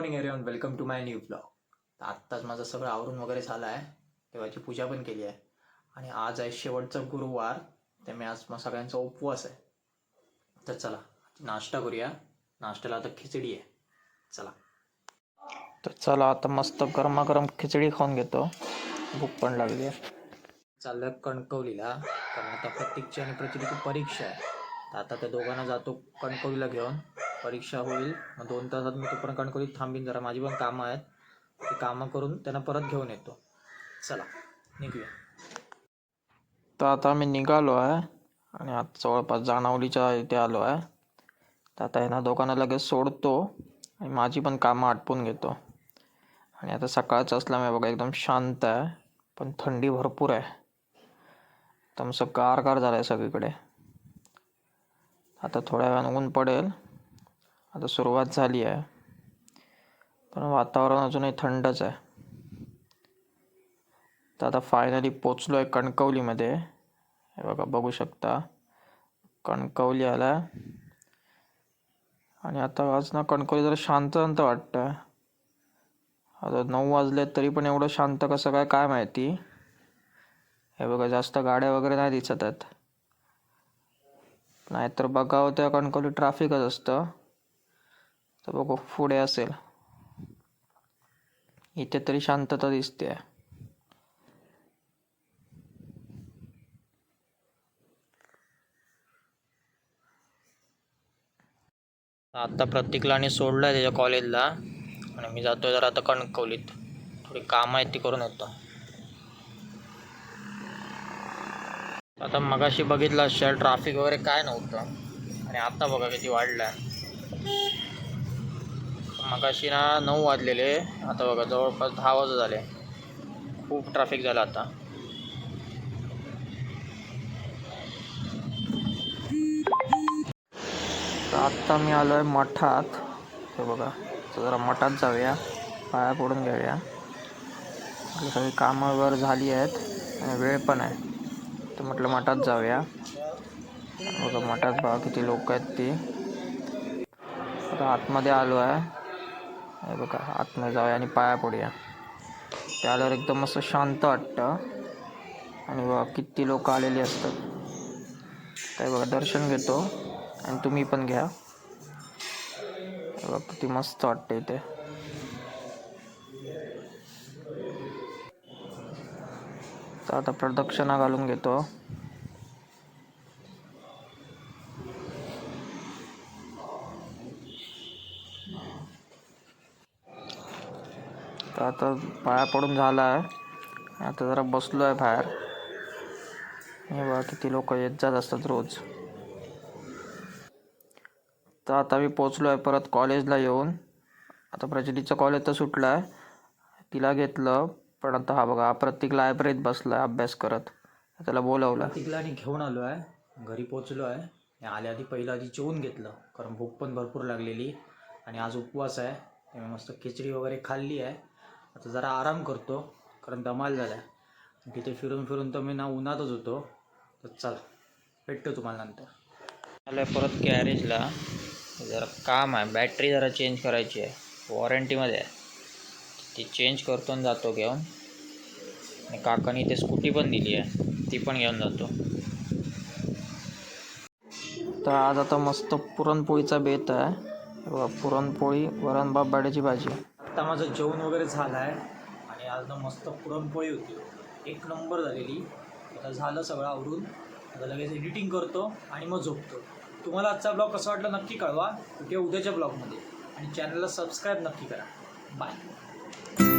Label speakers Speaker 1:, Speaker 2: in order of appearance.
Speaker 1: Morning everyone, welcome to my new blog. तर आत्ताच माझं सगळं आवरून वगैरे झालं आहे. देवाची पूजा पण केली आहे आणि आज आहे शेवटचा गुरुवार. त्यामुळे आज मग सगळ्यांचा उपवास आहे. तर चला नाश्ता करूया. नाश्त्याला आता खिचडी आहे. चला आता मस्त गरमागरम खिचडी खाऊन घेतो. भूक पण लागली आहे. चाललं कणकवलीला, कारण आता प्रतीकची आणि प्रचितीची परीक्षा आहे. तर आता त्या दोघांना जातो कणकवलीला घेऊन. परीक्षा होईल मग 2 तासात मी तोपर्यंत कणकवलीत थांबीन. जरा माझी पण कामं आहेत, ती कामं करून त्यांना परत घेऊन येतो. चला निघूया. तर आता मी निघालो आहे आणि आता जवळपास जाणवलीच्या इथे आलो आहे. तर आता यांना दोघांना लगेच सोडतो आणि माझी पण कामं आटपून घेतो. आणि आता सकाळचं असल्यामुळे बघा एकदम शांत आहे, पण थंडी भरपूर आहे. एकदम असं गार झालं आहे सगळीकडे. आता थोड्या वेळानं ऊन पडेल. आता सुरुवात झाली आहे, पण वातावरण अजूनही थंडच आहे. तर आता फायनली पोचलो आहे कणकवलीमध्ये. हे बघा, बघू शकता कणकवली आला. आणि आता आज ना कणकवली जरा शांत वाटतं आहे. आता 9 वाजले तरी पण एवढं शांत कसं काय माहिती. हे बघा, जास्त गाड्या वगैरे नाही दिसत आहेत. नाहीतर बघावं त्या कणकवली ट्रॅफिकच असतं. तर बघू पुढे असेल. इथे तरी शांतता दिसते. आता प्रतीकला आणि सोडलं त्याच्या कॉलेजला आणि मी जातोय जरा आता कणकवलीत. थोडी कामं आहेत ती करून येतो. आता मगाशी बघितलं असेल ट्रॅफिक वगैरे काय नव्हतं आणि आता बघा किती वाढलं. मगाशी ना 9 वाजलेले, आता बघा जवळपास 10 वाजत झाले. खूप ट्रॅफिक झालं आता. आत्ता मी आलो आहे मठात. हे बघा, तर जरा मठात जाऊया, पाया पडून घेऊया. सगळी कामं वगैरे झाली आहेत आणि वेळ पण आहे, तर म्हटलं मठात जाऊया. बघा मठात बघा किती लोक आहेत ती. आता आतमध्ये आलो आहे. हे बघा, आतमध्ये जाऊया आणि पाया पडूया. ते आल्यावर एकदम असं शांत वाटतं. आणि बघा किती लोक आलेली असतात. काय बघा, दर्शन घेतो आणि तुम्ही पण घ्या. बघा किती मस्त वाटतं इथे. तर आता प्रदक्षिणा घालून घेतो. तर आता पाया पडून झाला आहे. आता जरा बसलो आहे बाहेर. हे बघा किती लोक येत जात असतात रोज. तर आता मी पोचलो आहे परत कॉलेजला येऊन. आता प्रचितीचं कॉलेज तर सुटलं आहे, तिला घेतलं. पण आता हा बघा, प्रत्येक लायब्ररीत बसला आहे अभ्यास करत. त्याला बोलवलं. प्रत्येकला आणि घेऊन आलो आहे. घरी पोचलो आहे. आल्या आधी पहिलं आधी जेवून घेतलं, कारण भूक पण भरपूर लागलेली आणि आज उपवास आहे. त्यामुळे मस्त खिचडी वगैरे खाल्ली आहे. आता जरा आराम करतो, कारण दमाल झाला आहे. तिथे फिरून तर मी ना उन्हातच होतो. तर चला भेटतो तुम्हाला नंतर. आलं आहे परत गॅरेजला. जरा काम आहे, बॅटरी जरा चेंज करायची आहे, वॉरंटीमध्ये आहे. ती चेंज करतो आणि जातो घेऊन. आणि काकानी ते स्कूटी पण दिली आहे, ती पण घेऊन जातो. तर आज आता मस्त पुरणपोळीचा बेत आहे. पुरणपोळी, वरण भात, बटाट्याची भाजी. आता माझं जेवण वगैरे झालं आहे आणि आज ना मस्त पुरणपोळी होती, 1 नंबर झालेली. आता झालं सगळं आवरून. आता लगेच एडिटिंग करतो आणि मग झोपतो. तुम्हाला आजचा ब्लॉग कसा वाटला नक्की कळवा. उद्याच्या ब्लॉगमध्ये. आणि चॅनलला सबस्क्राईब नक्की करा. बाय.